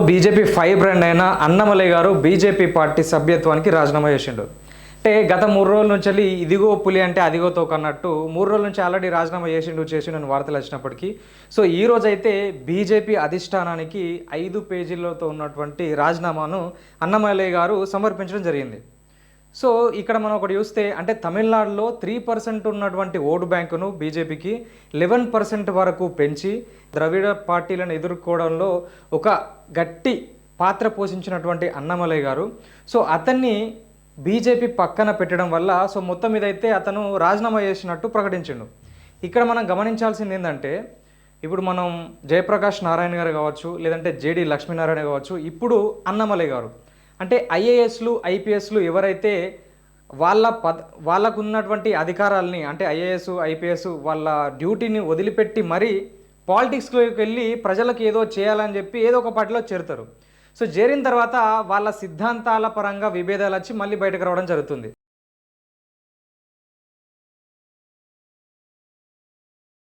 BJP fire brand అయిన అన్నమలై గారు BJP party సభ్యత్వానికి రాజీనామా చేసిండు. అంటే గత 3 రోజుల నుంచి ఇదిగో పులి అంటే అదిగో తోక అన్నట్టు 3 రోజుల నుంచి ఆల్రెడీ రాజీనామా చేసిండు వార్తలు వచ్చినప్పటికీ సో ఈ రోజు అయితే బీజేపీ అధిష్టానానికి 5 పేజీలతో ఉన్నటువంటి రాజీనామాను అన్నమలై గారు సమర్పించడం జరిగింది. సో ఇక్కడ మనం ఒకటి చూస్తే అంటే తమిళనాడులో 3% ఉన్నటువంటి ఓటు బ్యాంకును బీజేపీకి 11% వరకు పెంచి ద్రవిడ పార్టీలను ఎదుర్కోవడంలో ఒక గట్టి పాత్ర పోషించినటువంటి అన్నమలై గారు సో అతన్ని బీజేపీ పక్కన పెట్టడం వల్ల సో మొత్తం మీద అయితే అతను రాజీనామా చేసినట్టు ప్రకటించిండు. ఇక్కడ మనం గమనించాల్సింది ఏంటంటే ఇప్పుడు మనం జయప్రకాష్ నారాయణ గారు కావచ్చు, లేదంటే జేడి లక్ష్మీనారాయణ కావచ్చు, ఇప్పుడు అన్నమలై గారు అంటే ఐఏఎస్లు ఐపీఎస్లు ఎవరైతే వాళ్ళకు ఉన్నటువంటి అధికారాలని అంటే ఐఏఎస్ ఐపీఎస్ వాళ్ళ డ్యూటీని వదిలిపెట్టి మరీ పాలిటిక్స్లోకి వెళ్ళి ప్రజలకు ఏదో చేయాలని చెప్పి ఏదో ఒక పార్టీలో చేరుతారు. సో చేరిన తర్వాత వాళ్ళ సిద్ధాంతాల పరంగా విభేదాలు వచ్చి మళ్ళీ బయటకు రావడం జరుగుతుంది.